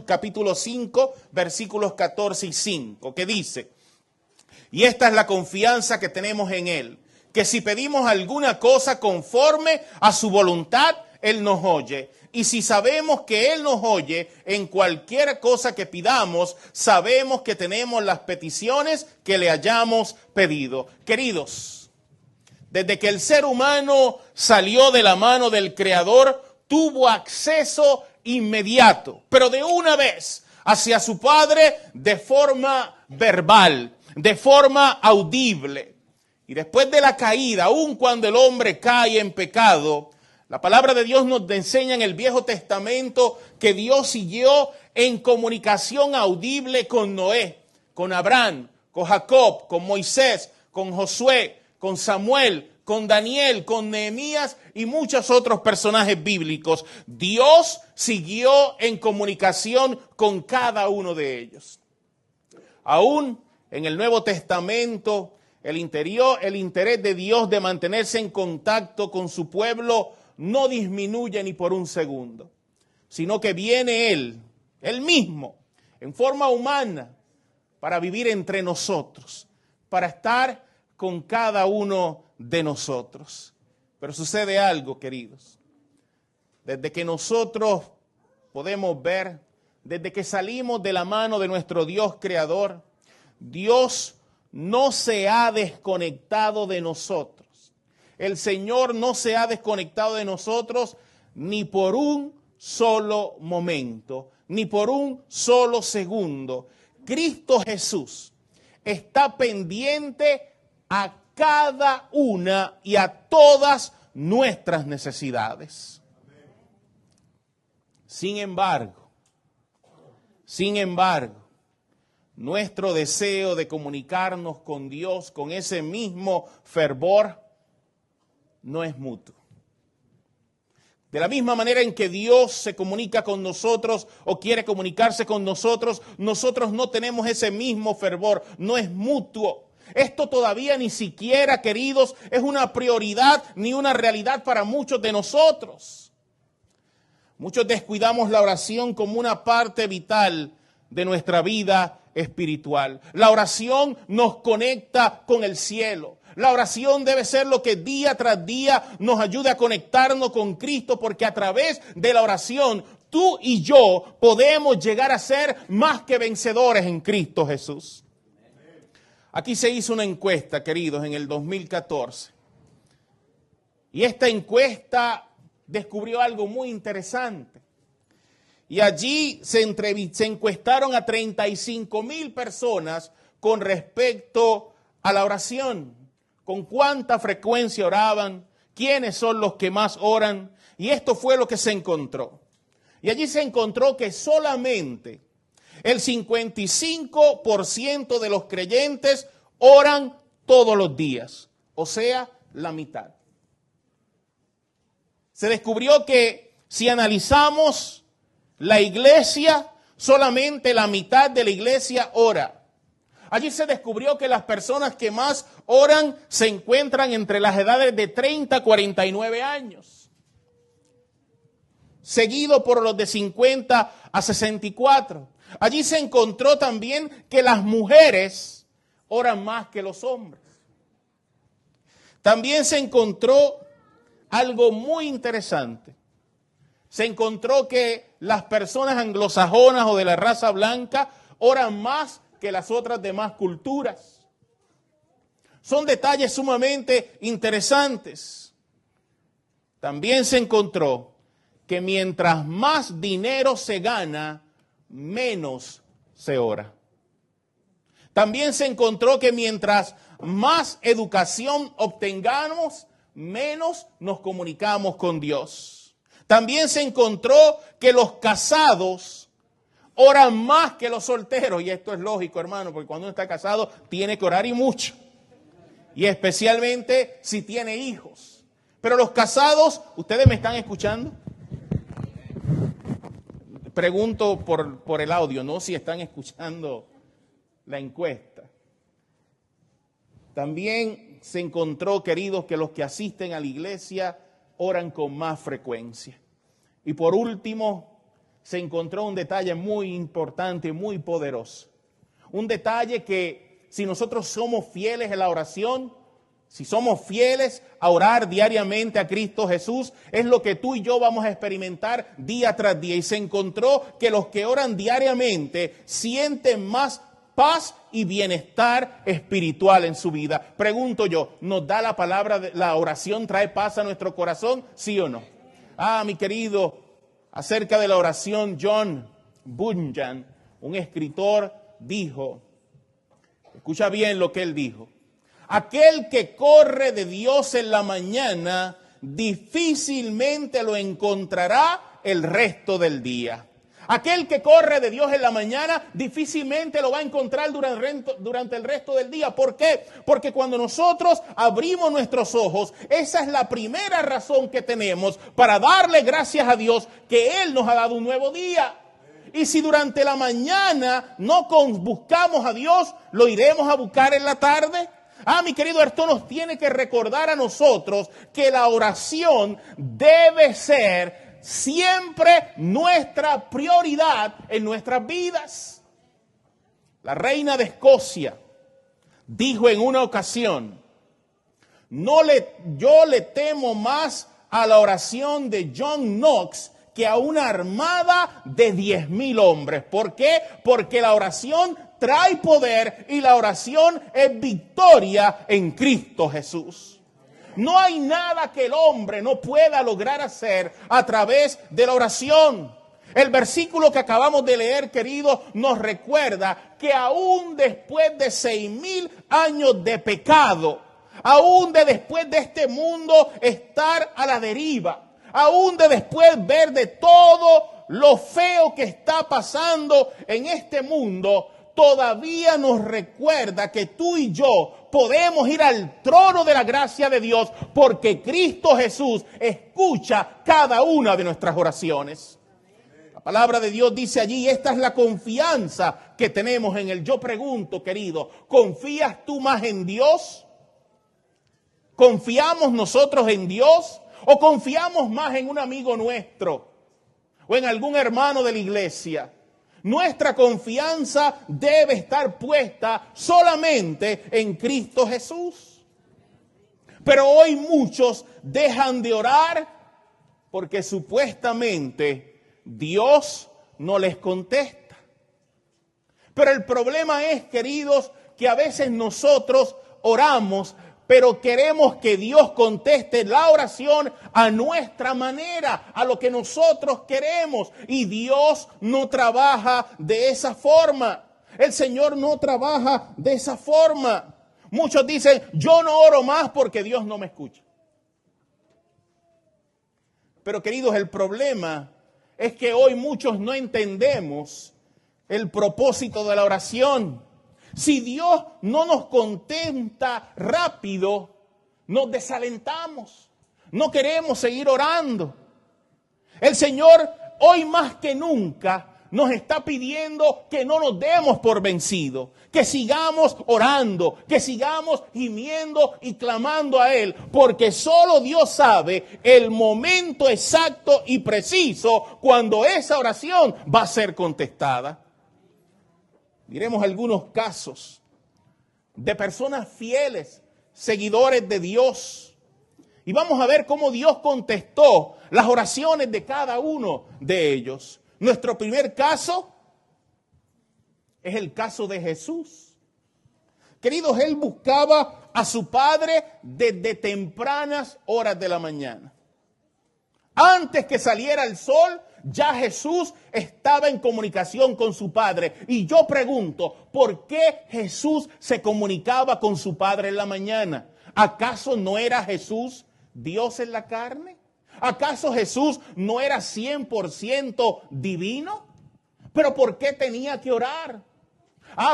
capítulo 5, versículos 14 y 5, que dice: y esta es la confianza que tenemos en Él, que si pedimos alguna cosa conforme a su voluntad, Él nos oye. Y si sabemos que Él nos oye en cualquier cosa que pidamos, sabemos que tenemos las peticiones que le hayamos pedido. Queridos, desde que el ser humano salió de la mano del Creador, tuvo acceso inmediato, pero de una vez, hacia su Padre de forma verbal, de forma audible. Y después de la caída, aun cuando el hombre cae en pecado, la palabra de Dios nos enseña en el Viejo Testamento que Dios siguió en comunicación audible con Noé, con Abraham, con Jacob, con Moisés, con Josué, con Samuel, con Daniel, con Nehemías y muchos otros personajes bíblicos. Dios siguió en comunicación con cada uno de ellos. Aún en el Nuevo Testamento, el interés de Dios de mantenerse en contacto con su pueblo no disminuye ni por un segundo, sino que viene Él mismo, en forma humana, para vivir entre nosotros, para estar con cada uno de nosotros. Pero sucede algo, queridos. Desde que nosotros podemos ver, desde que salimos de la mano de nuestro Dios creador, Dios no se ha desconectado de nosotros. El Señor no se ha desconectado de nosotros ni por un solo momento, ni por un solo segundo. Cristo Jesús está pendiente a cada una y a todas nuestras necesidades. Sin embargo, nuestro deseo de comunicarnos con Dios con ese mismo fervor no es mutuo. De la misma manera en que Dios se comunica con nosotros o quiere comunicarse con nosotros, nosotros no tenemos ese mismo fervor, no es mutuo. Esto todavía ni siquiera, queridos, es una prioridad ni una realidad para muchos de nosotros. Muchos descuidamos la oración como una parte vital de nuestra vida espiritual. La oración nos conecta con el cielo. La oración debe ser lo que día tras día nos ayude a conectarnos con Cristo, porque a través de la oración tú y yo podemos llegar a ser más que vencedores en Cristo Jesús. Aquí se hizo una encuesta, queridos, en el 2014. Y esta encuesta descubrió algo muy interesante. Y allí se encuestaron a 35,000 personas con respecto a la oración. Con cuánta frecuencia oraban, quiénes son los que más oran. Y esto fue lo que se encontró. Y allí se encontró que solamente el 55% de los creyentes oran todos los días, o sea, la mitad. Se descubrió que si analizamos la iglesia, solamente la mitad de la iglesia ora. Allí se descubrió que las personas que más oran se encuentran entre las edades de 30 a 49 años, seguido por los de 50 a 64. Allí se encontró también que las mujeres oran más que los hombres. También se encontró algo muy interesante. Se encontró que las personas anglosajonas o de la raza blanca oran más que las otras demás culturas. Son detalles sumamente interesantes. También se encontró que mientras más dinero se gana, menos se ora. También se encontró que mientras más educación obtengamos, menos nos comunicamos con Dios. También se encontró que los casados oran más que los solteros. Y esto es lógico, hermano, porque cuando uno está casado tiene que orar y mucho. Y especialmente si tiene hijos. Pero los casados, ¿ustedes me están escuchando? Pregunto por el audio, ¿no? Si están escuchando la encuesta. También se encontró, queridos, que los que asisten a la iglesia oran con más frecuencia. Y por último, se encontró un detalle muy importante, muy poderoso. Un detalle que si nosotros somos fieles en la oración, si somos fieles a orar diariamente a Cristo Jesús, es lo que tú y yo vamos a experimentar día tras día. Y se encontró que los que oran diariamente sienten más paz y bienestar espiritual en su vida. Pregunto yo, ¿nos da la palabra, la oración trae paz a nuestro corazón? ¿Sí o no? Mi querido, acerca de la oración, John Bunyan, un escritor, dijo, escucha bien lo que él dijo: aquel que corre de Dios en la mañana difícilmente lo encontrará el resto del día. Aquel que corre de Dios en la mañana difícilmente lo va a encontrar durante el resto del día. ¿Por qué? Porque cuando nosotros abrimos nuestros ojos, esa es la primera razón que tenemos para darle gracias a Dios que Él nos ha dado un nuevo día. Y si durante la mañana no buscamos a Dios, ¿lo iremos a buscar en la tarde? Mi querido, esto nos tiene que recordar a nosotros que la oración debe ser siempre nuestra prioridad en nuestras vidas. La reina de Escocia dijo en una ocasión: yo le temo más a la oración de John Knox que a una armada de 10,000 hombres. ¿Por qué? Porque la oración trae poder y la oración es victoria en Cristo Jesús. No hay nada que el hombre no pueda lograr hacer a través de la oración. El versículo que acabamos de leer, querido, nos recuerda que aún después de 6,000 años de pecado, aún después de este mundo estar a la deriva, aún después ver de todo lo feo que está pasando en este mundo, todavía nos recuerda que tú y yo podemos ir al trono de la gracia de Dios porque Cristo Jesús escucha cada una de nuestras oraciones. La palabra de Dios dice allí, esta es la confianza que tenemos en Él. Yo pregunto, querido, ¿confías tú más en Dios? ¿Confiamos nosotros en Dios? ¿O confiamos más en un amigo nuestro? ¿O en algún hermano de la iglesia? Nuestra confianza debe estar puesta solamente en Cristo Jesús. Pero hoy muchos dejan de orar porque supuestamente Dios no les contesta. Pero el problema es, queridos, que a veces nosotros oramos, pero queremos que Dios conteste la oración a nuestra manera, a lo que nosotros queremos. Y Dios no trabaja de esa forma. El Señor no trabaja de esa forma. Muchos dicen, yo no oro más porque Dios no me escucha. Pero queridos, el problema es que hoy muchos no entendemos el propósito de la oración. Si Dios no nos contesta rápido, nos desalentamos. No queremos seguir orando. El Señor hoy más que nunca nos está pidiendo que no nos demos por vencidos, que sigamos orando, que sigamos gimiendo y clamando a Él, porque solo Dios sabe el momento exacto y preciso cuando esa oración va a ser contestada. Miremos algunos casos de personas fieles, seguidores de Dios. Y vamos a ver cómo Dios contestó las oraciones de cada uno de ellos. Nuestro primer caso es el caso de Jesús. Queridos, Él buscaba a su Padre desde tempranas horas de la mañana. Antes que saliera el sol, ya Jesús estaba en comunicación con su Padre. Y yo pregunto, ¿por qué Jesús se comunicaba con su Padre en la mañana? ¿Acaso no era Jesús Dios en la carne? ¿Acaso Jesús no era 100% divino? ¿Pero por qué tenía que orar?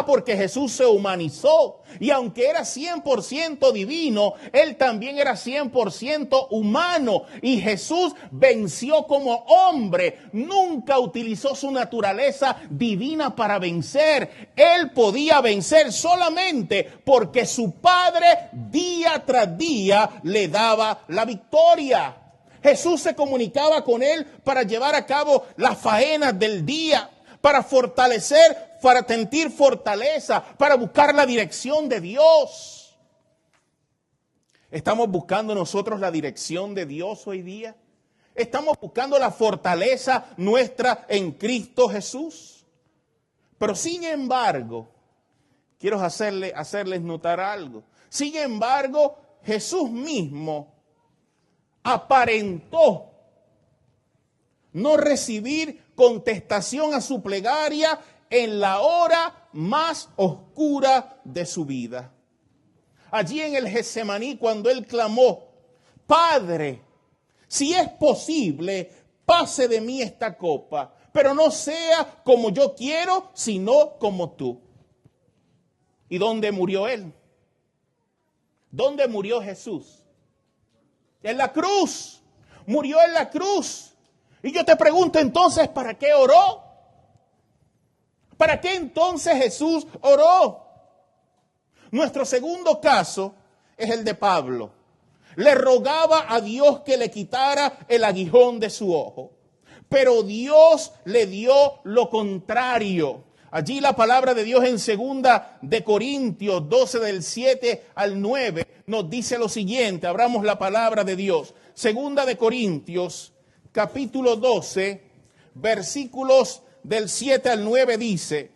Porque Jesús se humanizó. Y aunque era 100% divino, Él también era 100% humano. Y Jesús venció como hombre. Nunca utilizó su naturaleza divina para vencer. Él podía vencer solamente porque su Padre día tras día le daba la victoria. Jesús se comunicaba con él para llevar a cabo las faenas del día, para fortalecer, para sentir fortaleza, para buscar la dirección de Dios. ¿Estamos buscando nosotros la dirección de Dios hoy día? ¿Estamos buscando la fortaleza nuestra en Cristo Jesús? Pero sin embargo, quiero hacerles notar algo. Sin embargo, Jesús mismo aparentó no recibir contestación a su plegaria en la hora más oscura de su vida. Allí en el Getsemaní, cuando él clamó, Padre, si es posible, pase de mí esta copa, pero no sea como yo quiero, sino como tú. ¿Y dónde murió él? ¿Dónde murió Jesús? En la cruz. Murió en la cruz. Y yo te pregunto entonces, ¿para qué oró? ¿Para qué entonces Jesús oró? Nuestro segundo caso es el de Pablo. Le rogaba a Dios que le quitara el aguijón de su ojo. Pero Dios le dio lo contrario. Allí la palabra de Dios en 2 de Corintios 12 del 7 al 9 nos dice lo siguiente. Abramos la palabra de Dios. 2 de Corintios capítulo 12 versículos del 7 al 9 dice: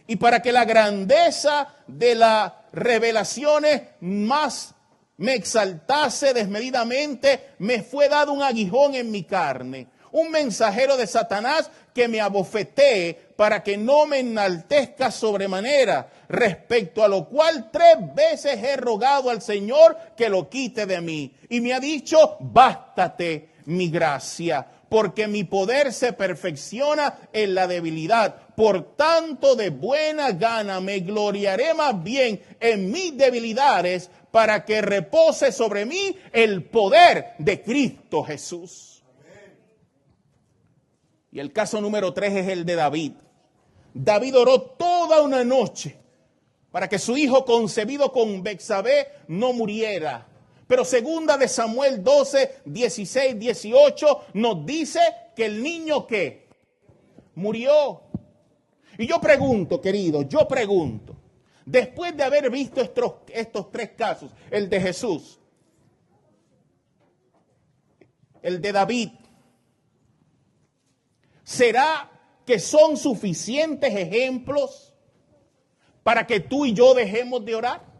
y para que la grandeza de las revelaciones más me exaltase desmedidamente, me fue dado un aguijón en mi carne, un mensajero de Satanás que me abofetee para que no me enaltezca sobremanera, respecto a lo cual 3 veces he rogado al Señor que lo quite de mí. Y me ha dicho, bástate mi gracia, porque mi poder se perfecciona en la debilidad. Por tanto, de buena gana me gloriaré más bien en mis debilidades, para que repose sobre mí el poder de Cristo Jesús. Y el caso número 3 es el de David. David oró toda una noche para que su hijo concebido con Betsabé no muriera. Pero 2 de Samuel 12, 16, 18 nos dice que el niño ¿qué? Murió. Y yo pregunto, querido, después de haber visto estos 3 casos, el de Jesús, el de David, ¿será que son suficientes ejemplos para que tú y yo dejemos de orar?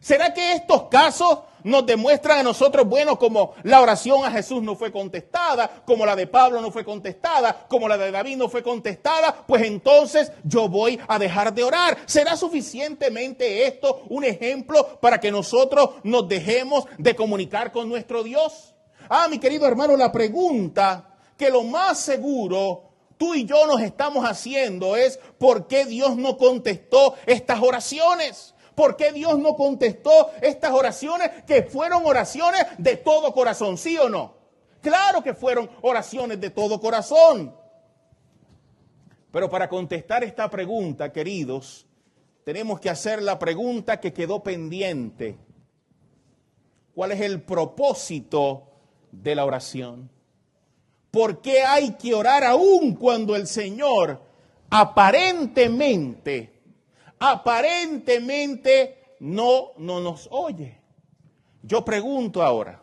¿Será que estos casos nos demuestran a nosotros, bueno, como la oración a Jesús no fue contestada, como la de Pablo no fue contestada, como la de David no fue contestada, pues entonces yo voy a dejar de orar? ¿Será suficientemente esto un ejemplo para que nosotros nos dejemos de comunicar con nuestro Dios? Mi querido hermano, la pregunta que lo más seguro tú y yo nos estamos haciendo es ¿por qué Dios no contestó estas oraciones? ¿Por qué Dios no contestó estas oraciones que fueron oraciones de todo corazón? ¿Sí o no? Claro que fueron oraciones de todo corazón. Pero para contestar esta pregunta, queridos, tenemos que hacer la pregunta que quedó pendiente. ¿Cuál es el propósito de la oración? ¿Por qué hay que orar aún cuando el Señor aparentemente no nos oye? Yo pregunto ahora,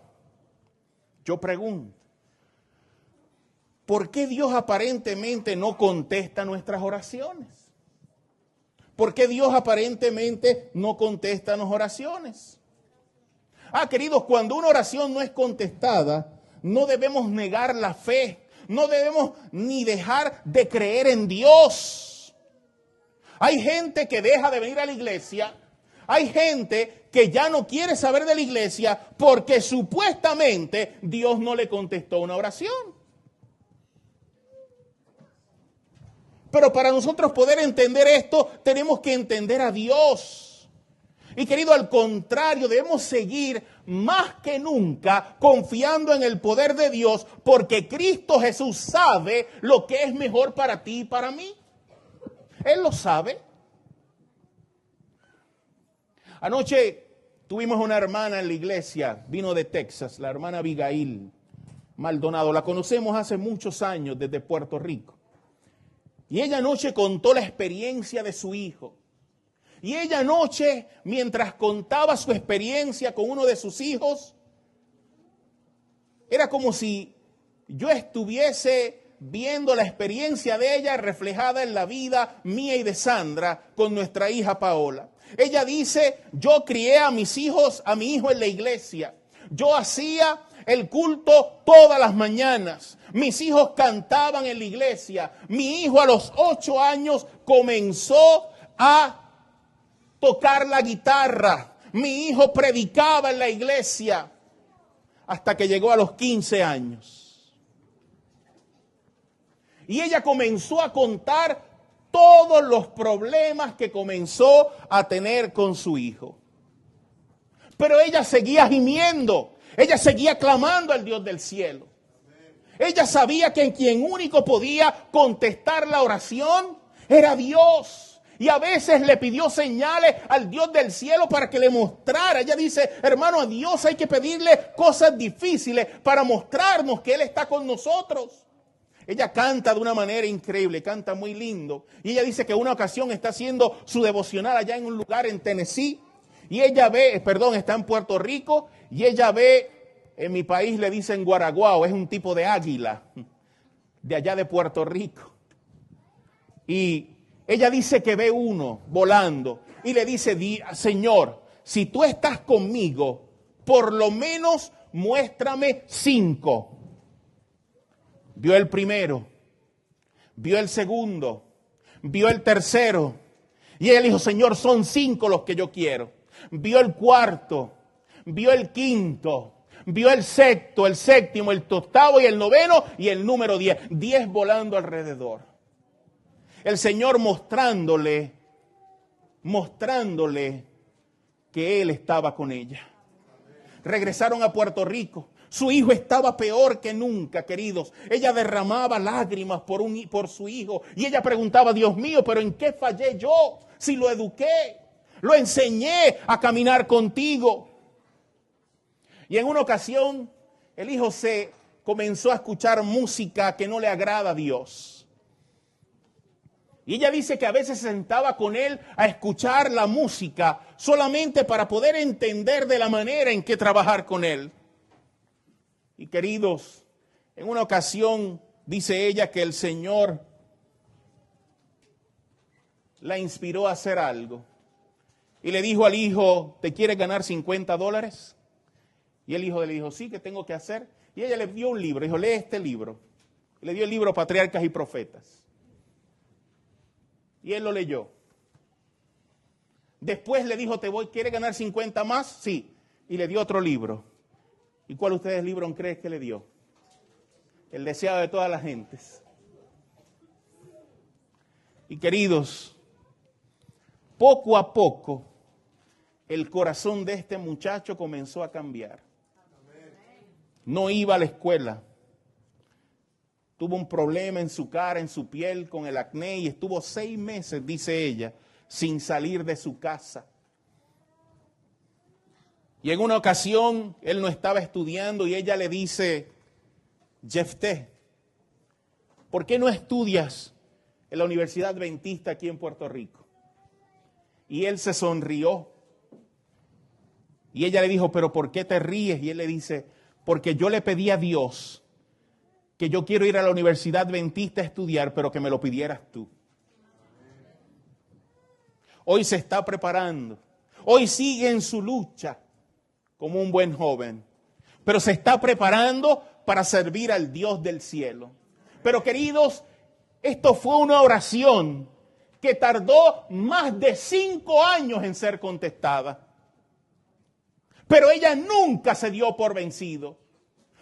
¿por qué Dios aparentemente no contesta nuestras oraciones? ¿Por qué Dios aparentemente no contesta nuestras oraciones? Queridos, cuando una oración no es contestada, no debemos negar la fe, no debemos ni dejar de creer en Dios. Hay gente que deja de venir a la iglesia, hay gente que ya no quiere saber de la iglesia porque supuestamente Dios no le contestó una oración. Pero para nosotros poder entender esto, tenemos que entender a Dios. Y querido, al contrario, debemos seguir más que nunca confiando en el poder de Dios, porque Cristo Jesús sabe lo que es mejor para ti y para mí. Él lo sabe. Anoche tuvimos una hermana en la iglesia, vino de Texas, la hermana Abigail. Maldonado. La conocemos hace muchos años desde Puerto Rico. Y ella anoche contó la experiencia de su hijo. Y ella anoche, mientras contaba su experiencia con uno de sus hijos, era como si yo estuviese viendo la experiencia de ella reflejada en la vida mía y de Sandra con nuestra hija Paola. Ella dice, yo crié a mis hijos, a mi hijo en la iglesia. Yo hacía el culto todas las mañanas. Mis hijos cantaban en la iglesia. Mi hijo a los 8 años comenzó a tocar la guitarra. Mi hijo predicaba en la iglesia hasta que llegó a los 15 años. Y ella comenzó a contar todos los problemas que comenzó a tener con su hijo. Pero ella seguía gimiendo. Ella seguía clamando al Dios del cielo. Ella sabía que quien único podía contestar la oración era Dios. Y a veces le pidió señales al Dios del cielo para que le mostrara. Ella dice, hermano, a Dios hay que pedirle cosas difíciles para mostrarnos que Él está con nosotros. Ella canta de una manera increíble, canta muy lindo. Y ella dice que una ocasión está haciendo su devocional allá en un lugar en Tennessee. Y ella ve, está en Puerto Rico, y ella ve, en mi país le dicen guaraguao, es un tipo de águila, de allá de Puerto Rico. Y ella dice que ve uno volando, y le dice, Señor, si tú estás conmigo, por lo menos muéstrame 5. Vio el primero, vio el segundo, vio el tercero, y ella dijo, Señor, son 5 los que yo quiero. Vio el cuarto, vio el quinto, vio el sexto, el séptimo, el octavo y el noveno y el número 10. 10 volando alrededor. El Señor mostrándole que Él estaba con ella. Regresaron a Puerto Rico. Su hijo estaba peor que nunca, queridos. Ella derramaba lágrimas por su hijo. Y ella preguntaba, Dios mío, ¿pero en qué fallé yo? Si lo eduqué. Lo enseñé a caminar contigo. Y en una ocasión, el hijo se comenzó a escuchar música que no le agrada a Dios. Y ella dice que a veces se sentaba con él a escuchar la música solamente para poder entender de la manera en que trabajar con él. Y queridos, en una ocasión dice ella que el Señor la inspiró a hacer algo. Y le dijo al hijo, ¿te quieres ganar $50? Y el hijo le dijo, sí, ¿qué tengo que hacer? Y ella le dio un libro, dijo, lee este libro. Y le dio el libro Patriarcas y Profetas. Y él lo leyó. Después le dijo, ¿quieres ganar 50 más? Sí. Y le dio otro libro. ¿Y cuál ustedes libro creen que le dio? El deseado de todas las gentes. Y queridos, poco a poco, el corazón de este muchacho comenzó a cambiar. No iba a la escuela. Tuvo un problema en su cara, en su piel, con el acné, y estuvo 6 meses, dice ella, sin salir de su casa. Y en una ocasión, él no estaba estudiando y ella le dice, Jefté, ¿por qué no estudias en la Universidad Adventista aquí en Puerto Rico? Y él se sonrió. Y ella le dijo, ¿pero por qué te ríes? Y él le dice, porque yo le pedí a Dios que yo quiero ir a la Universidad Adventista a estudiar, pero que me lo pidieras tú. Hoy se está preparando. Hoy sigue en su lucha como un buen joven. Pero se está preparando para servir al Dios del cielo. Pero queridos, esto fue una oración que tardó más de 5 años en ser contestada. Pero ella nunca se dio por vencido.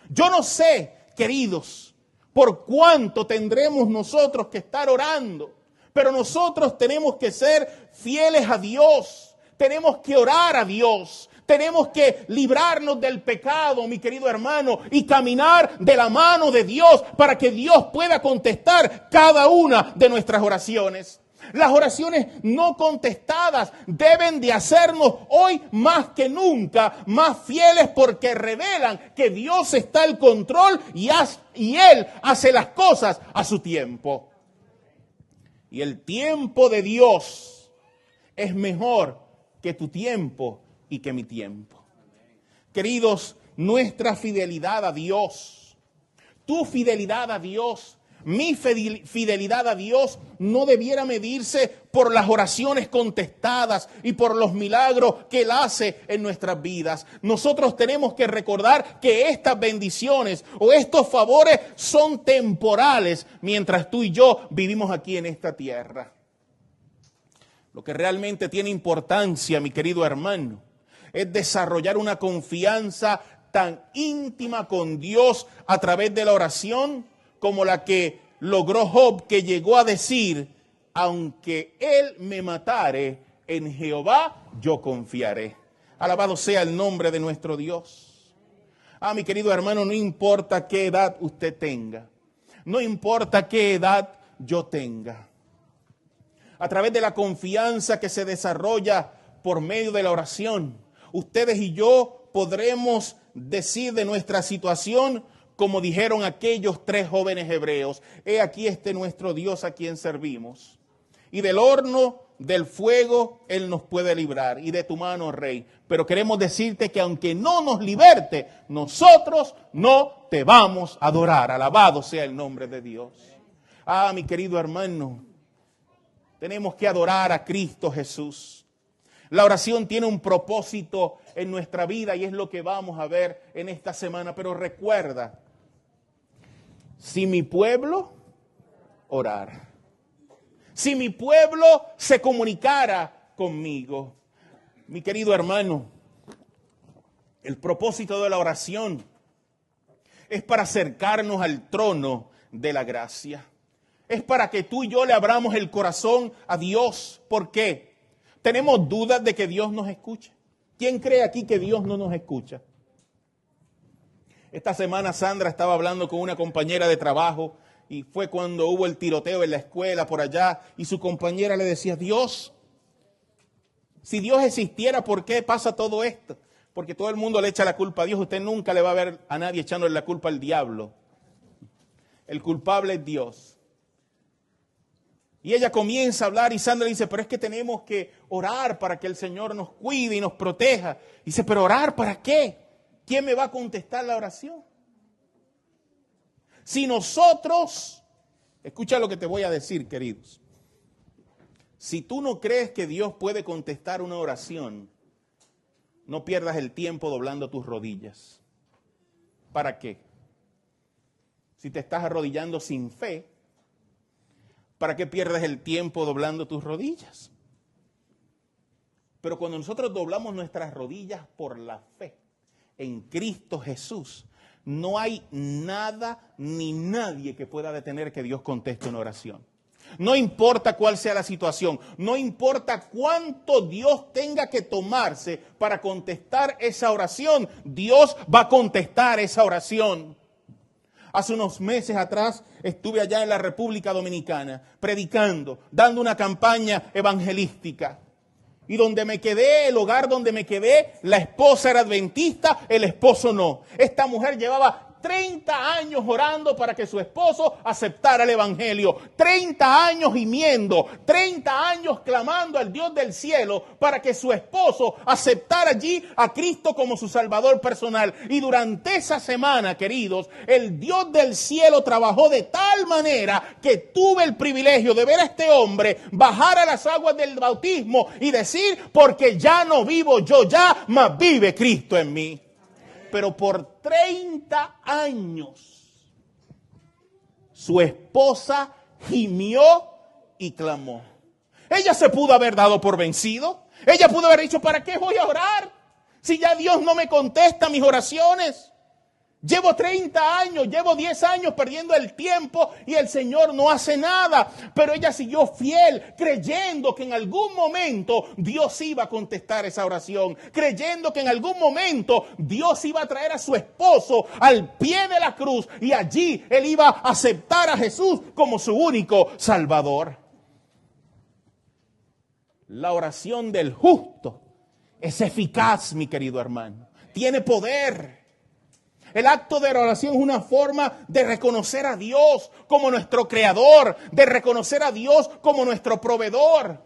Yo no sé, queridos, por cuánto tendremos nosotros que estar orando. Pero nosotros tenemos que ser fieles a Dios. Tenemos que orar a Dios. Tenemos que librarnos del pecado, mi querido hermano, y caminar de la mano de Dios para que Dios pueda contestar cada una de nuestras oraciones. Las oraciones no contestadas deben de hacernos hoy más que nunca más fieles porque revelan que Dios está al control y Él hace las cosas a su tiempo. Y el tiempo de Dios es mejor que tu tiempo y que mi tiempo. Queridos, nuestra fidelidad a Dios, tu fidelidad a Dios, mi fidelidad a Dios no debiera medirse por las oraciones contestadas y por los milagros que Él hace en nuestras vidas. Nosotros tenemos que recordar que estas bendiciones o estos favores son temporales mientras tú y yo vivimos aquí en esta tierra. Lo que realmente tiene importancia, mi querido hermano, es desarrollar una confianza tan íntima con Dios a través de la oración como la que logró Job, que llegó a decir: aunque él me matare, en Jehová yo confiaré. Alabado sea el nombre de nuestro Dios. Mi querido hermano, no importa qué edad usted tenga, no importa qué edad yo tenga. A través de la confianza que se desarrolla por medio de la oración, ustedes y yo podremos decir de nuestra situación, como dijeron aquellos 3 jóvenes hebreos: he aquí nuestro Dios a quien servimos. Y del horno, del fuego, Él nos puede librar. Y de tu mano, Rey. Pero queremos decirte que aunque no nos liberte, nosotros no te vamos a adorar. Alabado sea el nombre de Dios. Mi querido hermano, tenemos que adorar a Cristo Jesús. La oración tiene un propósito en nuestra vida y es lo que vamos a ver en esta semana. Pero recuerda, si mi pueblo orara, si mi pueblo se comunicara conmigo, mi querido hermano, el propósito de la oración es para acercarnos al trono de la gracia. Es para que tú y yo le abramos el corazón a Dios. ¿Por qué? ¿Tenemos dudas de que Dios nos escucha? ¿Quién cree aquí que Dios no nos escucha? Esta semana Sandra estaba hablando con una compañera de trabajo y fue cuando hubo el tiroteo en la escuela por allá y su compañera le decía: Dios, si Dios existiera, ¿por qué pasa todo esto? Porque todo el mundo le echa la culpa a Dios. Usted nunca le va a ver a nadie echándole la culpa al diablo. El culpable es Dios. Y ella comienza a hablar y Sandra dice: pero es que tenemos que orar para que el Señor nos cuide y nos proteja. Dice: pero ¿orar para qué? ¿Quién me va a contestar la oración? Si nosotros, escucha lo que te voy a decir, queridos. Si tú no crees que Dios puede contestar una oración, no pierdas el tiempo doblando tus rodillas. ¿Para qué? Si te estás arrodillando sin fe, ¿para qué pierdes el tiempo doblando tus rodillas? Pero cuando nosotros doblamos nuestras rodillas por la fe en Cristo Jesús, no hay nada ni nadie que pueda detener que Dios conteste una oración. No importa cuál sea la situación, no importa cuánto Dios tenga que tomarse para contestar esa oración, Dios va a contestar esa oración. Hace unos meses atrás estuve allá en la República Dominicana predicando, dando una campaña evangelística. Y donde me quedé, el hogar donde me quedé, la esposa era adventista, el esposo no. Esta mujer llevaba 30 años orando para que su esposo aceptara el evangelio. 30 años gimiendo, 30 años clamando al Dios del cielo para que su esposo aceptara allí a Cristo como su salvador personal. Y durante esa semana, queridos, el Dios del cielo trabajó de tal manera que tuve el privilegio de ver a este hombre bajar a las aguas del bautismo y decir: porque ya no vivo yo ya, mas vive Cristo en mí. Pero por 30 años su esposa gimió y clamó. Ella se pudo haber dado por vencido. Ella pudo haber dicho: ¿para qué voy a orar? Si ya Dios no me contesta mis oraciones. Llevo 30 años, llevo 10 años perdiendo el tiempo y el Señor no hace nada. Pero ella siguió fiel, creyendo que en algún momento Dios iba a contestar esa oración. Creyendo que en algún momento Dios iba a traer a su esposo al pie de la cruz y allí él iba a aceptar a Jesús como su único Salvador. La oración del justo es eficaz, mi querido hermano. Tiene poder. El acto de oración es una forma de reconocer a Dios como nuestro creador, de reconocer a Dios como nuestro proveedor.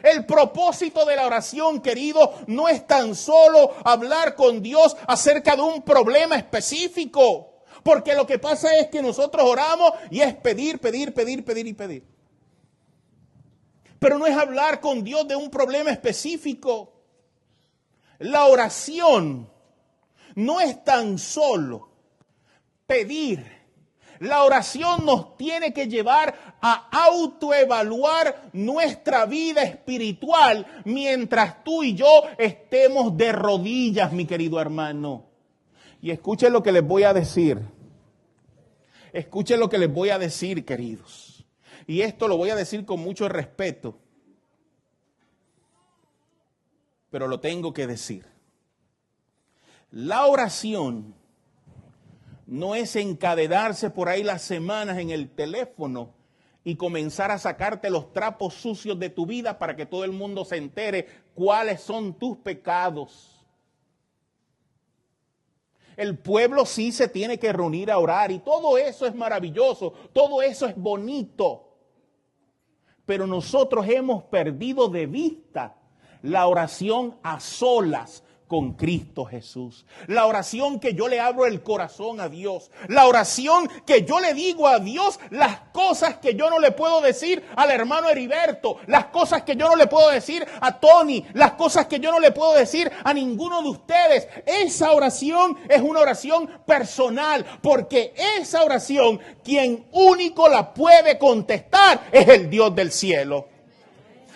El propósito de la oración, querido, no es tan solo hablar con Dios acerca de un problema específico. Porque lo que pasa es que nosotros oramos y es pedir, pedir, pedir, pedir y pedir. Pero no es hablar con Dios de un problema específico. La oración no es tan solo pedir. La oración nos tiene que llevar a autoevaluar nuestra vida espiritual mientras tú y yo estemos de rodillas, mi querido hermano. Y escuchen lo que les voy a decir. Escuchen lo que les voy a decir, queridos. Y esto lo voy a decir con mucho respeto. Pero lo tengo que decir. La oración no es encadenarse por ahí las semanas en el teléfono y comenzar a sacarte los trapos sucios de tu vida para que todo el mundo se entere cuáles son tus pecados. El pueblo sí se tiene que reunir a orar y todo eso es maravilloso, todo eso es bonito. Pero nosotros hemos perdido de vista la oración a solas con Cristo Jesús. La oración que yo le abro el corazón a Dios. La oración que yo le digo a Dios las cosas que yo no le puedo decir al hermano Heriberto. Las cosas que yo no le puedo decir a Tony. Las cosas que yo no le puedo decir a ninguno de ustedes. Esa oración es una oración personal. Porque esa oración, quien único la puede contestar es el Dios del cielo.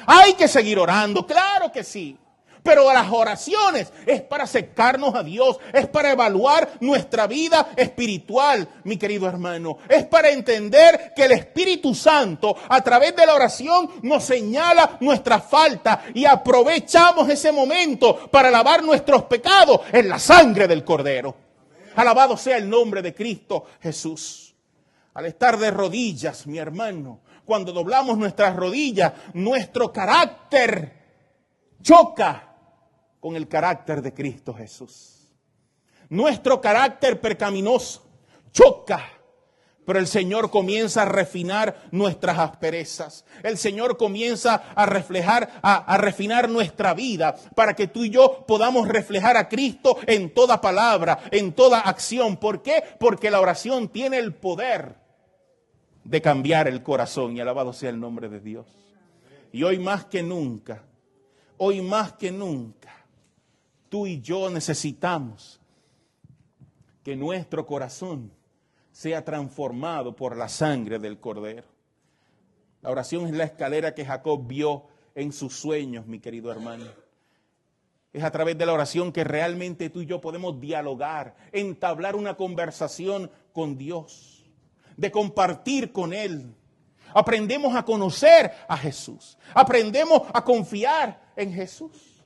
Hay que seguir orando, claro que sí. Pero las oraciones es para acercarnos a Dios, es para evaluar nuestra vida espiritual, mi querido hermano. Es para entender que el Espíritu Santo a través de la oración nos señala nuestra falta y aprovechamos ese momento para lavar nuestros pecados en la sangre del Cordero. Alabado sea el nombre de Cristo Jesús. Al estar de rodillas, mi hermano, cuando doblamos nuestras rodillas, nuestro carácter choca con el carácter de Cristo Jesús. Nuestro carácter pecaminoso choca, pero el Señor comienza a refinar nuestras asperezas. El Señor comienza a refinar nuestra vida para que tú y yo podamos reflejar a Cristo en toda palabra, en toda acción. ¿Por qué? Porque la oración tiene el poder de cambiar el corazón, y alabado sea el nombre de Dios. Y hoy más que nunca, tú y yo necesitamos que nuestro corazón sea transformado por la sangre del Cordero. La oración es la escalera que Jacob vio en sus sueños, mi querido hermano. Es a través de la oración que realmente tú y yo podemos dialogar, entablar una conversación con Dios, de compartir con Él. Aprendemos a conocer a Jesús. Aprendemos a confiar en Jesús.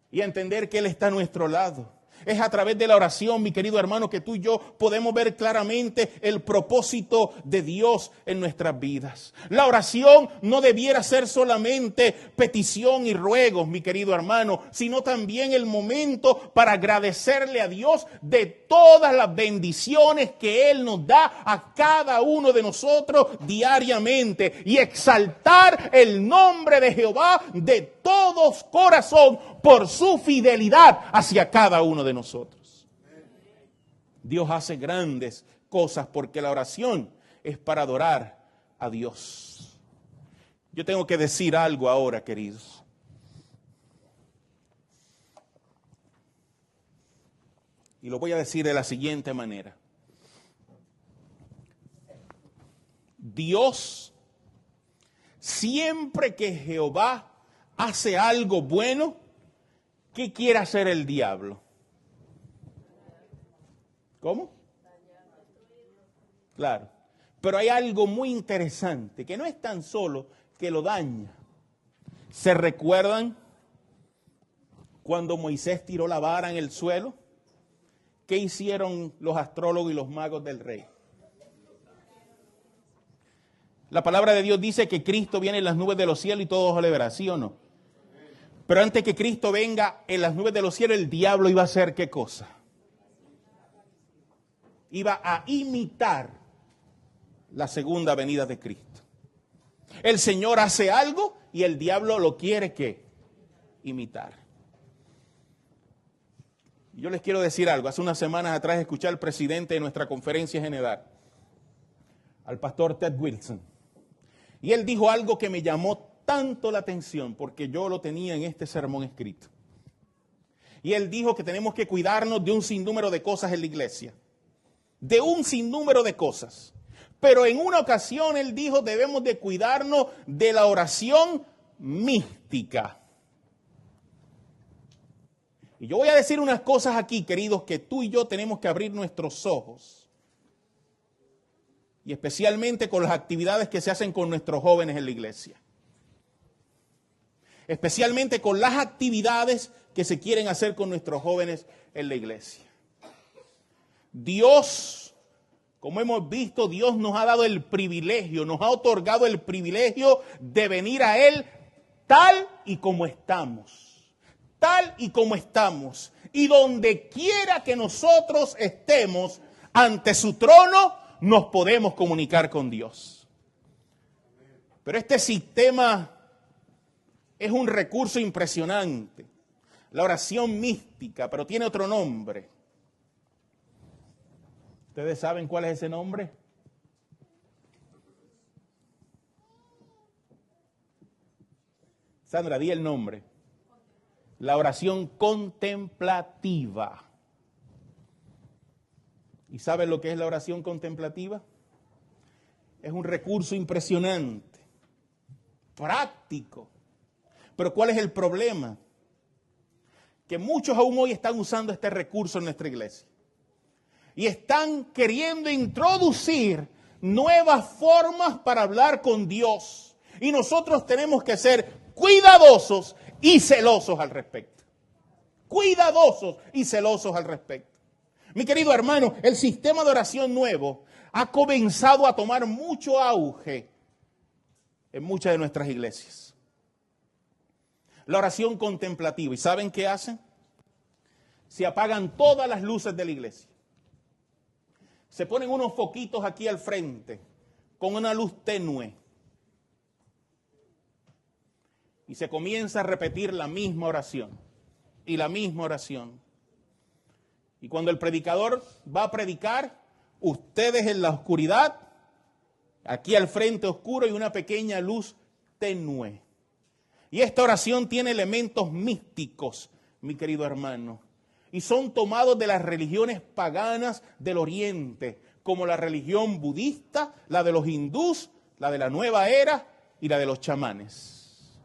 Y a entender que Él está a nuestro lado. Es a través de la oración, mi querido hermano, que tú y yo podemos ver claramente el propósito de Dios en nuestras vidas. La oración no debiera ser solamente petición y ruegos, mi querido hermano, sino también el momento para agradecerle a Dios de todas las bendiciones que Él nos da a cada uno de nosotros diariamente y exaltar el nombre de Jehová de todos corazón por su fidelidad hacia cada uno de nosotros. Dios hace grandes cosas porque la oración es para adorar a Dios. Yo tengo que decir algo ahora, queridos. Y lo voy a decir de la siguiente manera. Dios, siempre que Jehová hace algo bueno, ¿qué quiere hacer el diablo? ¿Cómo? Claro. Pero hay algo muy interesante, que no es tan solo que lo daña. ¿Se recuerdan cuando Moisés tiró la vara en el suelo? ¿Qué hicieron los astrólogos y los magos del rey? La palabra de Dios dice que Cristo viene en las nubes de los cielos y todos le verán, ¿sí o no? Pero antes que Cristo venga en las nubes de los cielos, el diablo iba a hacer ¿qué cosa? Iba a imitar la segunda venida de Cristo. El Señor hace algo y el diablo lo quiere ¿qué? Imitar. Yo les quiero decir algo. Hace unas semanas atrás escuché al presidente de nuestra conferencia general, al pastor Ted Wilson, y él dijo algo que me llamó tanto la atención porque yo lo tenía en este sermón escrito. Y él dijo que tenemos que cuidarnos de un sinnúmero de cosas en la iglesia, de un sinnúmero de cosas. Pero en una ocasión él dijo debemos de cuidarnos de la oración mística. Y yo voy a decir unas cosas aquí, queridos, que tú y yo tenemos que abrir nuestros ojos. Y especialmente con las actividades que se hacen con nuestros jóvenes en la iglesia. Especialmente con las actividades que se quieren hacer con nuestros jóvenes en la iglesia. Dios, como hemos visto, Dios nos ha dado el privilegio, nos ha otorgado el privilegio de venir a Él tal y como estamos. Tal y como estamos. Y donde quiera que nosotros estemos ante su trono, nos podemos comunicar con Dios. Pero este sistema es un recurso impresionante. La oración mística, pero tiene otro nombre. ¿Ustedes saben cuál es ese nombre? Sandra, di el nombre. La oración contemplativa. ¿Y saben lo que es la oración contemplativa? Es un recurso impresionante, práctico. Pero ¿cuál es el problema? Que muchos aún hoy están usando este recurso en nuestra iglesia. Y están queriendo introducir nuevas formas para hablar con Dios. Y nosotros tenemos que ser cuidadosos y celosos al respecto. Cuidadosos y celosos al respecto. Mi querido hermano, el sistema de oración nuevo ha comenzado a tomar mucho auge en muchas de nuestras iglesias. La oración contemplativa. ¿Y saben qué hacen? Se apagan todas las luces de la iglesia. Se ponen unos foquitos aquí al frente con una luz tenue. Y se comienza a repetir la misma oración. Y la misma oración. Y cuando el predicador va a predicar, ustedes en la oscuridad, aquí al frente oscuro y una pequeña luz tenue. Y esta oración tiene elementos místicos, mi querido hermano. Y son tomados de las religiones paganas del Oriente, como la religión budista, la de los hindús, la de la nueva era y la de los chamanes.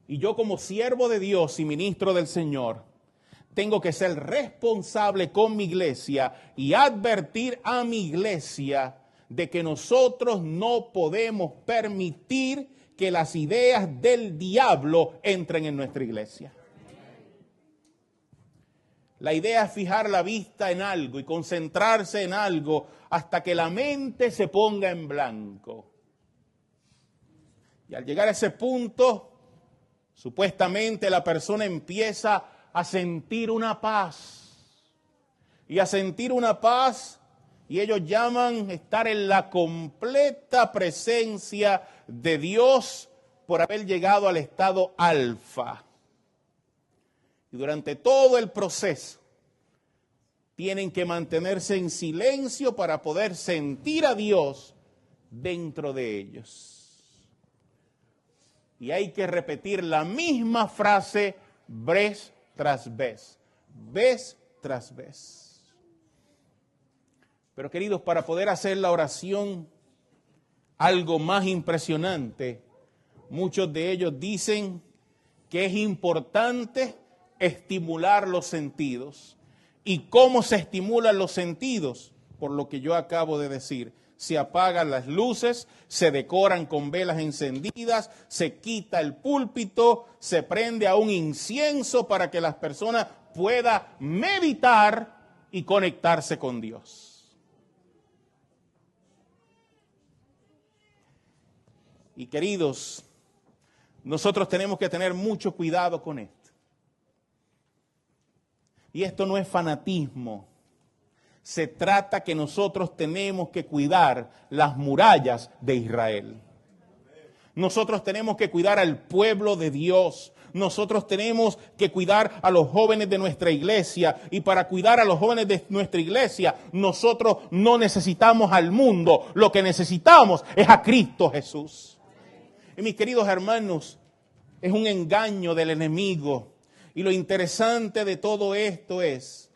Y yo como siervo de Dios y ministro del Señor, tengo que ser responsable con mi iglesia y advertir a mi iglesia de que nosotros no podemos permitir que las ideas del diablo entren en nuestra iglesia. La idea es fijar la vista en algo y concentrarse en algo hasta que la mente se ponga en blanco. Y al llegar a ese punto, supuestamente la persona empieza a sentir una paz. Y a sentir una paz, y ellos llaman estar en la completa presencia de Dios por haber llegado al estado alfa. Y durante todo el proceso tienen que mantenerse en silencio para poder sentir a Dios dentro de ellos. Y hay que repetir la misma frase vez tras vez, vez tras vez. Pero queridos, para poder hacer la oración algo más impresionante, muchos de ellos dicen que es importante estimular los sentidos. ¿Y cómo se estimulan los sentidos? Por lo que yo acabo de decir. Se apagan las luces, se decoran con velas encendidas, se quita el púlpito, se prende a un incienso para que las personas puedan meditar y conectarse con Dios. Y queridos, nosotros tenemos que tener mucho cuidado con esto. Y esto no es fanatismo. Se trata que nosotros tenemos que cuidar las murallas de Israel. Nosotros tenemos que cuidar al pueblo de Dios. Nosotros tenemos que cuidar a los jóvenes de nuestra iglesia. Y para cuidar a los jóvenes de nuestra iglesia, nosotros no necesitamos al mundo. Lo que necesitamos es a Cristo Jesús. Y mis queridos hermanos, es un engaño del enemigo. Y lo interesante de todo esto es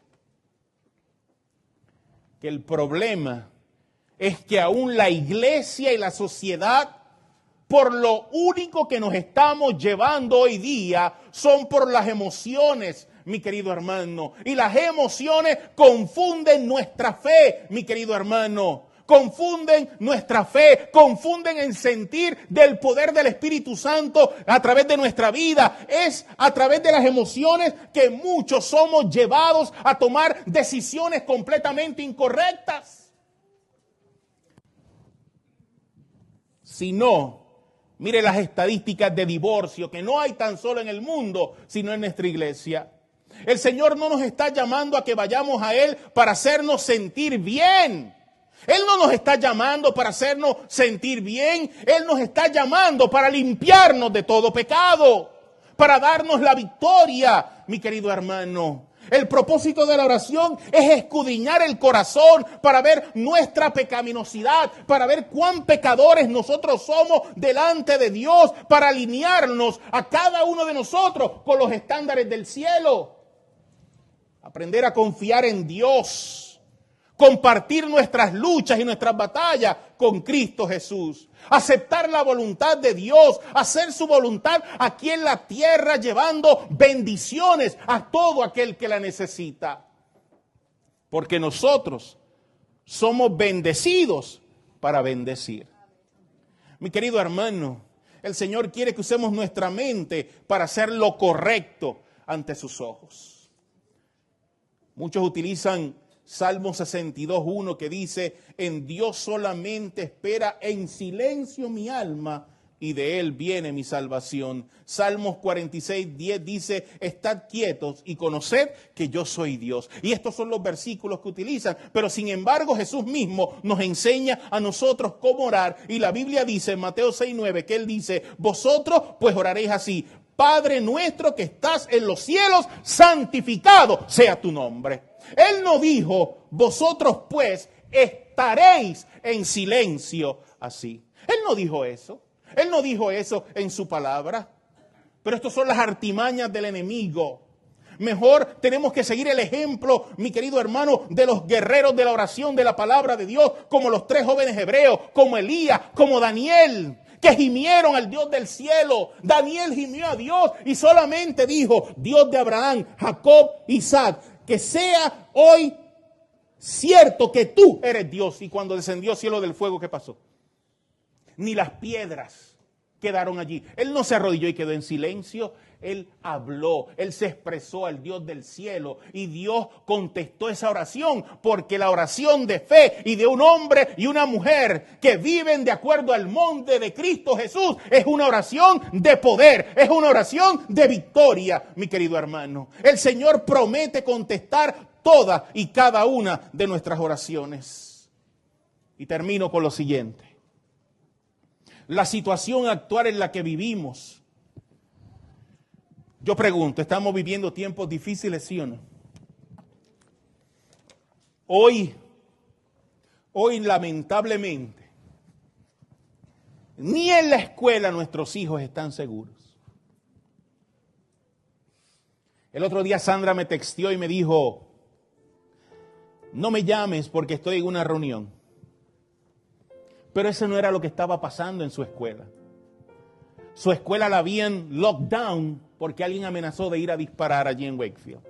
que el problema es que aún la iglesia y la sociedad, por lo único que nos estamos llevando hoy día, son por las emociones, mi querido hermano. Y las emociones confunden nuestra fe, mi querido hermano. Confunden nuestra fe, confunden el sentir del poder del Espíritu Santo a través de nuestra vida. Es a través de las emociones que muchos somos llevados a tomar decisiones completamente incorrectas. Si no, mire las estadísticas de divorcio que no hay tan solo en el mundo, sino en nuestra iglesia. El Señor no nos está llamando a que vayamos a Él para hacernos sentir bien. Él no nos está llamando para hacernos sentir bien. Él nos está llamando para limpiarnos de todo pecado, para darnos la victoria, mi querido hermano. El propósito de la oración es escudriñar el corazón para ver nuestra pecaminosidad, para ver cuán pecadores nosotros somos delante de Dios, para alinearnos a cada uno de nosotros con los estándares del cielo. Aprender a confiar en Dios. Compartir nuestras luchas y nuestras batallas con Cristo Jesús. Aceptar la voluntad de Dios. Hacer su voluntad aquí en la tierra, llevando bendiciones a todo aquel que la necesita. Porque nosotros somos bendecidos para bendecir. Mi querido hermano, el Señor quiere que usemos nuestra mente para hacer lo correcto ante sus ojos. Muchos utilizan Salmo 62:1 que dice: en Dios solamente espera en silencio mi alma y de Él viene mi salvación. Salmos 46:10 dice: estad quietos y conoced que yo soy Dios. Y estos son los versículos que utilizan, pero sin embargo Jesús mismo nos enseña a nosotros cómo orar. Y la Biblia dice en Mateo 6:9 que Él dice: vosotros pues oraréis así: Padre nuestro que estás en los cielos, santificado sea tu nombre. Él no dijo: vosotros pues estaréis en silencio así. Él no dijo eso. Él no dijo eso en su palabra. Pero estas son las artimañas del enemigo. Mejor tenemos que seguir el ejemplo, mi querido hermano, de los guerreros de la oración de la palabra de Dios, como los 3 jóvenes hebreos, como Elías, como Daniel, que gimieron al Dios del cielo. Daniel gimió a Dios y solamente dijo: Dios de Abraham, Jacob, Isaac, que sea hoy cierto que tú eres Dios. Y cuando descendió cielo del fuego, ¿qué pasó? Ni las piedras quedaron allí. Él no se arrodilló y quedó en silencio. Él habló, él se expresó al Dios del cielo y Dios contestó esa oración, porque la oración de fe y de un hombre y una mujer que viven de acuerdo al monte de Cristo Jesús es una oración de poder, es una oración de victoria, mi querido hermano. El Señor promete contestar todas y cada una de nuestras oraciones. Y termino con lo siguiente. La situación actual en la que vivimos, yo pregunto, ¿estamos viviendo tiempos difíciles, sí o no? Hoy lamentablemente, ni en la escuela nuestros hijos están seguros. El otro día Sandra me texteó y me dijo: no me llames porque estoy en una reunión. Pero eso no era lo que estaba pasando en su escuela. Su escuela la habían locked down porque alguien amenazó de ir a disparar allí en Wakefield.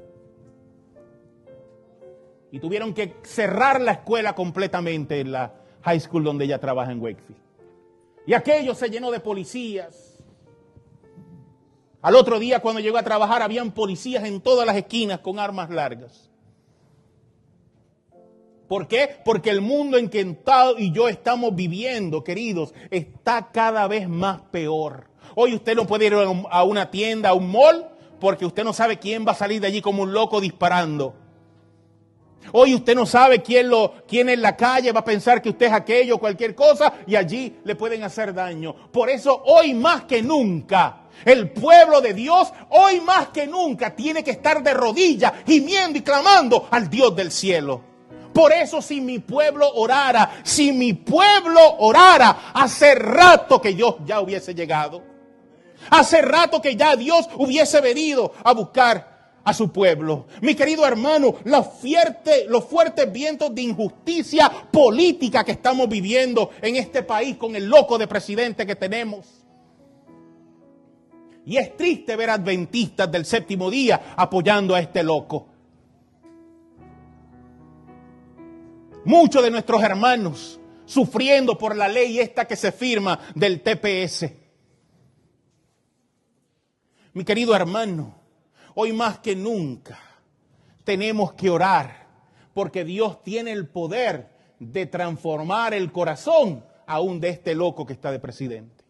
Y tuvieron que cerrar la escuela completamente en la high school donde ella trabaja en Wakefield. Y aquello se llenó de policías. Al otro día, cuando llegó a trabajar, habían policías en todas las esquinas con armas largas. ¿Por qué? Porque el mundo en que tú y yo estamos viviendo, queridos, está cada vez más peor. Hoy usted no puede ir a una tienda, a un mall, porque usted no sabe quién va a salir de allí como un loco disparando. Hoy usted no sabe quién en la calle va a pensar que usted es aquello, cualquier cosa, y allí le pueden hacer daño. Por eso hoy más que nunca, el pueblo de Dios, hoy más que nunca, tiene que estar de rodillas, gimiendo y clamando al Dios del cielo. Por eso si mi pueblo orara, hace rato que Dios ya hubiese llegado. Hace rato que ya Dios hubiese venido a buscar a su pueblo. Mi querido hermano, los fuertes vientos de injusticia política que estamos viviendo en este país con el loco de presidente que tenemos. Y es triste ver adventistas del séptimo día apoyando a este loco. Muchos de nuestros hermanos sufriendo por la ley esta que se firma del TPS. Mi querido hermano, hoy más que nunca tenemos que orar porque Dios tiene el poder de transformar el corazón aún de este loco que está de presidente.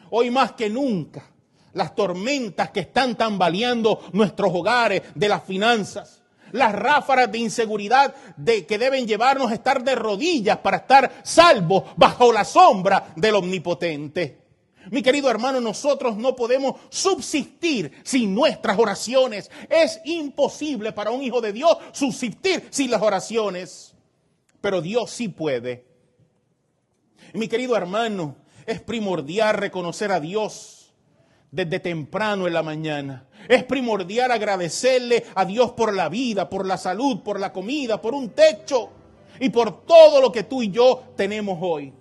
Hoy más que nunca las tormentas que están tambaleando nuestros hogares, de las finanzas, las ráfagas de inseguridad que deben llevarnos a estar de rodillas para estar salvos bajo la sombra del Omnipotente. Mi querido hermano, nosotros no podemos subsistir sin nuestras oraciones. Es imposible para un hijo de Dios subsistir sin las oraciones. Pero Dios sí puede. Mi querido hermano, es primordial reconocer a Dios desde temprano en la mañana. Es primordial agradecerle a Dios por la vida, por la salud, por la comida, por un techo y por todo lo que tú y yo tenemos hoy.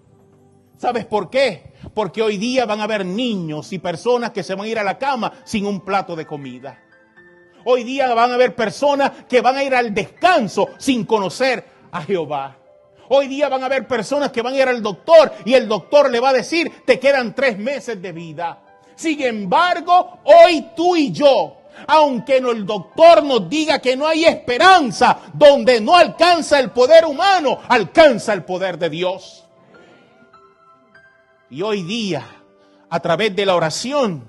¿Sabes por qué? Porque hoy día van a haber niños y personas que se van a ir a la cama sin un plato de comida. Hoy día van a haber personas que van a ir al descanso sin conocer a Jehová. Hoy día van a haber personas que van a ir al doctor y el doctor le va a decir, te quedan 3 meses de vida. Sin embargo, hoy tú y yo, aunque el doctor nos diga que no hay esperanza, donde no alcanza el poder humano, alcanza el poder de Dios. Y hoy día, a través de la oración,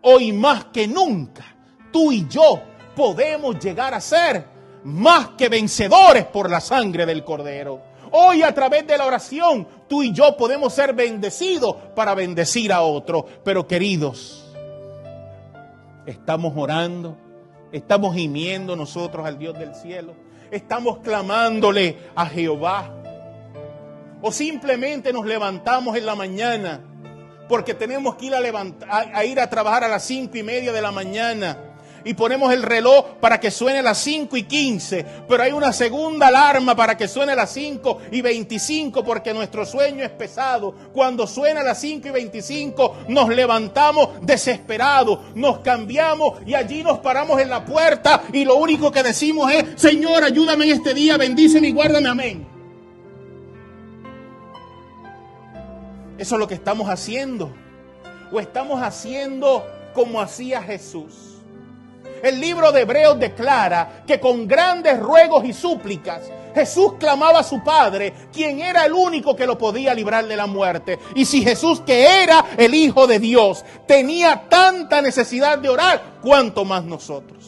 hoy más que nunca, tú y yo podemos llegar a ser más que vencedores por la sangre del Cordero. Hoy a través de la oración, tú y yo podemos ser bendecidos para bendecir a otros. Pero queridos, estamos orando, estamos gimiendo nosotros al Dios del cielo, estamos clamándole a Jehová. O simplemente nos levantamos en la mañana porque tenemos que ir a trabajar a las 5:30 de la mañana. Y ponemos el reloj para que suene a las 5:15, pero hay una segunda alarma para que suene a las 5:25 porque nuestro sueño es pesado. Cuando suena a las 5:25 nos levantamos desesperados, nos cambiamos y allí nos paramos en la puerta y lo único que decimos es, Señor, ayúdame en este día, bendíceme y guárdame, amén. Eso es lo que estamos haciendo. O estamos haciendo como hacía Jesús. El libro de Hebreos declara que con grandes ruegos y súplicas Jesús clamaba a su Padre, quien era el único que lo podía librar de la muerte. Y si Jesús, que era el Hijo de Dios, tenía tanta necesidad de orar, ¿cuánto más nosotros?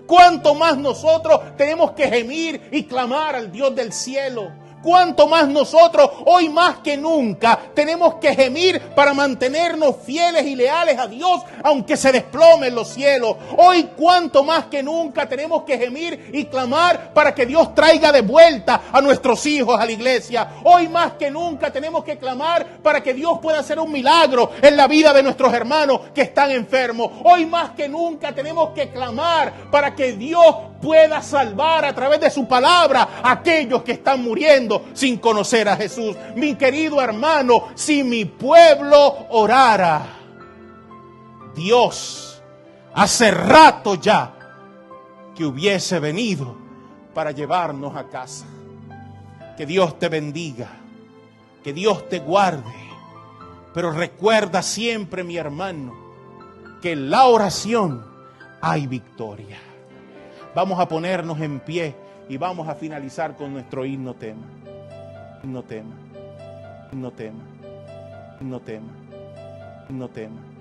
¿Cuánto más nosotros tenemos que gemir y clamar al Dios del cielo? Cuánto más nosotros, hoy más que nunca, tenemos que gemir para mantenernos fieles y leales a Dios, aunque se desplomen los cielos. Hoy cuánto más que nunca tenemos que gemir y clamar para que Dios traiga de vuelta a nuestros hijos a la iglesia. Hoy más que nunca tenemos que clamar para que Dios pueda hacer un milagro en la vida de nuestros hermanos que están enfermos. Hoy más que nunca tenemos que clamar para que Dios pueda salvar a través de su palabra a aquellos que están muriendo sin conocer a Jesús. Mi querido hermano, si mi pueblo orara, Dios hace rato ya que hubiese venido para llevarnos a casa. Que Dios te bendiga, que Dios te guarde, pero recuerda siempre, mi hermano, que en la oración hay victoria. Vamos a ponernos en pie y vamos a finalizar con nuestro himno tema. Himno tema, himno tema, himno tema, himno tema.